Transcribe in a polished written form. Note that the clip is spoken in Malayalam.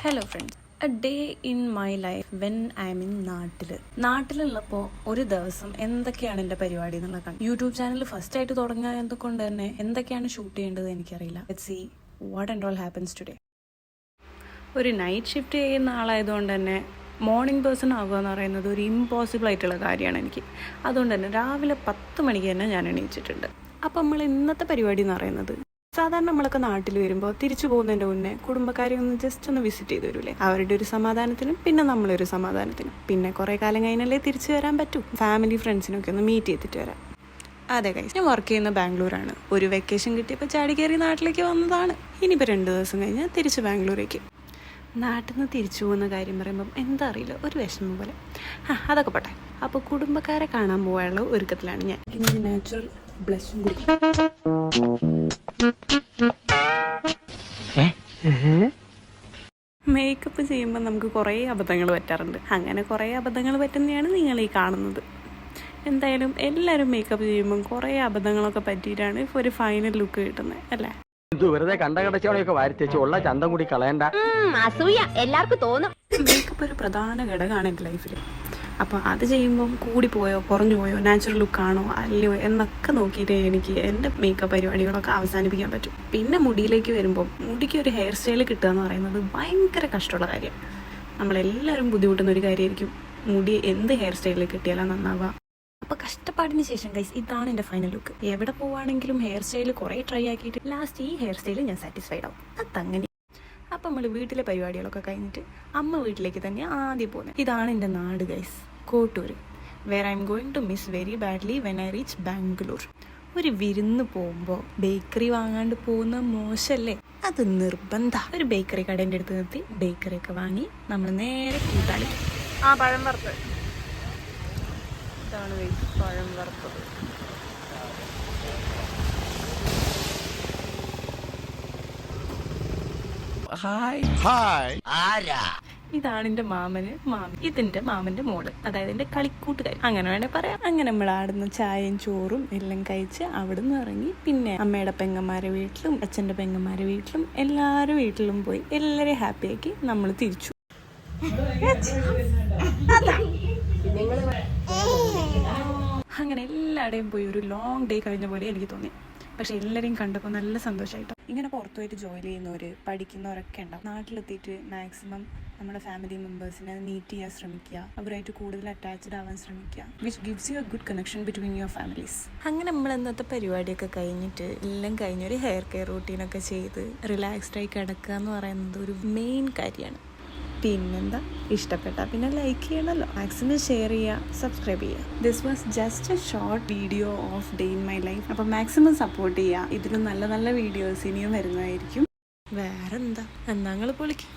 Hello friends, a day in my life when I am in നാട്ടിലുള്ളപ്പോൾ ഒരു ദിവസം എന്തൊക്കെയാണ് എൻ്റെ പരിപാടി എന്നുള്ള കണ്ടു. യൂട്യൂബ് ചാനൽ ഫസ്റ്റ് ആയിട്ട് തുടങ്ങാത്തത് കൊണ്ട് തന്നെ എന്തൊക്കെയാണ് ഷൂട്ട് ചെയ്യേണ്ടത് എനിക്കറിയില്ല. Let's see what and all happens today. ഒരു നൈറ്റ് ഷിഫ്റ്റ് ചെയ്യുന്ന ആളായതുകൊണ്ട് തന്നെ മോർണിംഗ് പേഴ്സൺ ആകുക എന്ന് പറയുന്നത് ഒരു ഇമ്പോസിബിൾ ആയിട്ടുള്ള കാര്യമാണ് എനിക്ക്. അതുകൊണ്ട് തന്നെ രാവിലെ 10 മണിക്ക് തന്നെ ഞാൻ എണീച്ചിട്ടുണ്ട്. അപ്പം നമ്മൾ ഇന്നത്തെ പരിപാടി എന്ന് പറയുന്നത്, സാധാരണ നമ്മളൊക്കെ നാട്ടിൽ വരുമ്പോൾ തിരിച്ചു പോകുന്നതിൻ്റെ മുന്നേ കുടുംബക്കാരെ ഒന്ന് ജസ്റ്റ് ഒന്ന് വിസിറ്റ് ചെയ്ത് വരൂലേ, അവരുടെ ഒരു സമാധാനത്തിനും പിന്നെ നമ്മളൊരു സമാധാനത്തിനും. പിന്നെ കുറേ കാലം കഴിഞ്ഞാലേ തിരിച്ചു വരാൻ പറ്റൂ, ഫാമിലി ഫ്രണ്ട്സിനൊക്കെ ഒന്ന് മീറ്റ് ചെയ്തിട്ട് വരാം. അതെ ഗൈസ്, ഞാൻ വർക്ക് ചെയ്യുന്ന ബാംഗ്ലൂരാണ്. ഒരു വെക്കേഷൻ കിട്ടിയപ്പോൾ ചാടി കയറി നാട്ടിലേക്ക് വന്നതാണ്. ഇനിയിപ്പോൾ 2 ദിവസം കഴിഞ്ഞാൽ തിരിച്ച് ബാംഗ്ലൂരേക്ക്. നാട്ടിൽ നിന്ന് തിരിച്ചു പോകുന്ന കാര്യം പറയുമ്പം എന്താ അറിയില്ല, ഒരു വിഷമം പോലെ. അതൊക്കെ പോട്ടെ. അപ്പോൾ കുടുംബക്കാരെ കാണാൻ പോകാനുള്ള ഒരുക്കത്തിലാണ് ഞാൻ. നാച്ചുറൽ ബ്ലഷും കൂടി മേക്കപ്പ് ചെയ്യുമ്പോൾ നമുക്ക് കുറേ അബദ്ധങ്ങൾ പറ്റാറുണ്ട്. അങ്ങനെ കുറേ അബദ്ധങ്ങൾ പറ്റുന്നതാണ് നിങ്ങൾ ഈ കാണുന്നത്. എന്തായാലും എല്ലാവരും മേക്കപ്പ് ചെയ്യുമ്പം കുറേ അബദ്ധങ്ങളൊക്കെ പറ്റിയിട്ടാണ് ഇപ്പോൾ ഒരു ഫൈനൽ ലുക്ക് കിട്ടുന്നത്, അല്ലേ? വെറുതെ കണ്ടകടച്ചവണയൊക്കെ വാരിത്തേച്ച് ഉള്ള ചന്തം കൂടി കളയണ്ട. എല്ലാവർക്കും തോന്നും. മേക്കപ്പ് ഒരു പ്രധാന ഘടകമാണ് എൻ്റെ ലൈഫിൽ. അപ്പോൾ അത് ചെയ്യുമ്പം കൂടിപ്പോയോ കുറഞ്ഞു പോയോ, നാച്ചുറൽ ലുക്കാണോ അല്ലയോ എന്നൊക്കെ നോക്കിയിട്ട് എനിക്ക് എൻ്റെ മേക്കപ്പ് പരിപാടികളൊക്കെ അവസാനിപ്പിക്കാൻ പറ്റും. പിന്നെ മുടിയിലേക്ക് വരുമ്പോൾ മുടിക്ക് ഒരു ഹെയർ സ്റ്റൈൽ കിട്ടുക എന്ന് പറയുന്നത് ഭയങ്കര കഷ്ടമുള്ള കാര്യമാണ്. നമ്മളെല്ലാവരും ബുദ്ധിമുട്ടുന്ന ഒരു കാര്യമായിരിക്കും മുടി എന്ത് ഹെയർ സ്റ്റൈലിൽ കിട്ടിയാലാണ് നന്നാവുക. അപ്പോൾ കഷ്ടപ്പാടിന് ശേഷം ഗൈസ്, ഇതാണ് എൻ്റെ ഫൈനൽ ലുക്ക്. എവിടെ പോവുകയാണെങ്കിലും ഹെയർ സ്റ്റൈൽ കുറേ ട്രൈ ആക്കിയിട്ട് ലാസ്റ്റ് ഈ ഹെയർ സ്റ്റൈൽ ഞാൻ സാറ്റിസ്ഫൈഡ് ആവും. അതങ്ങനെ. അപ്പം നമ്മൾ വീട്ടിലെ പരിപാടികളൊക്കെ കഴിഞ്ഞിട്ട് അമ്മ വീട്ടിലേക്ക് തന്നെ ആദ്യം പോകുന്നത്. ഇതാണ് എൻ്റെ നാട് guys, Kottoor. Where I am going to miss very badly when I reach Bangalore. ഒരു വിരുന്ന് പോകുമ്പോൾ ബേക്കറി വാങ്ങാണ്ട് പോകുന്ന മോശമല്ലേ? അത് നിർബന്ധം. ഒരു ബേക്കറി കടേൻ്റെ അടുത്ത് നിർത്തി ബേക്കറിയൊക്കെ വാങ്ങി നമ്മൾ നേരെ കൂട്ടാളി. പഴം വറുത്ത്. ഇതാണ് പഴം വറുത്തത്. ഇതാണ് എൻ്റെ മാമന് മാമി, ഇതെൻ്റെ മാമൻ്റെ മോള്, അതായത് എൻ്റെ കളിക്കൂട്ടുകാരി അങ്ങനെ വേണേൽ പറയാം. അങ്ങനെ നമ്മൾ ആടുന്ന ചായയും ചോറും എല്ലാം കഴിച്ച് അവിടെ നിന്ന് ഇറങ്ങി പിന്നെ അമ്മയുടെ പെങ്ങന്മാരെ വീട്ടിലും അച്ഛൻ്റെ പെങ്ങന്മാരെ വീട്ടിലും എല്ലാവരും വീട്ടിലും പോയി എല്ലാവരെയും ഹാപ്പിയാക്കി നമ്മൾ തിരിച്ചു. അങ്ങനെ എല്ലാവരുടെയും പോയി ഒരു ലോങ് ഡേ കഴിഞ്ഞ പോലെ എനിക്ക് തോന്നി. പക്ഷെ എല്ലാവരെയും കണ്ടപ്പോൾ നല്ല സന്തോഷമായിട്ടോ. ഇങ്ങനെ പുറത്തു പോയിട്ട് ജോലി ചെയ്യുന്നവർ പഠിക്കുന്നവരൊക്കെ ഉണ്ടാവും. നാട്ടിലെത്തിയിട്ട് മാക്സിമം നമ്മുടെ ഫാമിലി മെമ്പേഴ്സിനെ മീറ്റ് ചെയ്യാൻ ശ്രമിക്കുക, അവരായിട്ട് കൂടുതൽ അറ്റാച്ച്ഡ് ആവാൻ ശ്രമിക്കുക, which gives you A good connection between your families. അങ്ങനെ നമ്മൾ ഇന്നത്തെ പരിപാടിയൊക്കെ കഴിഞ്ഞിട്ട് എല്ലാം കഴിഞ്ഞൊരു ഹെയർ കെയർ റൂട്ടീനൊക്കെ ചെയ്ത് റിലാക്സ്ഡായി കിടക്കുക എന്ന് പറയുന്നത് ഒരു മെയിൻ കാര്യമാണ്. പിന്നെന്താ, ഇഷ്ടപ്പെട്ടാൽ പിന്നെ ലൈക്ക് ചെയ്യണമല്ലോ, മാക്സിമം ഷെയർ ചെയ്യുക, സബ്സ്ക്രൈബ് ചെയ്യുക. This was just A short video off day in my life. അപ്പോൾ മാക്സിമം സപ്പോർട്ട് ചെയ്യുക. ഇതിലും നല്ല നല്ല വീഡിയോസ് ഇനിയും വരുന്നതായിരിക്കും. വേറെന്താ, എന്നാ നിങ്ങൾ പൊളിക്കും.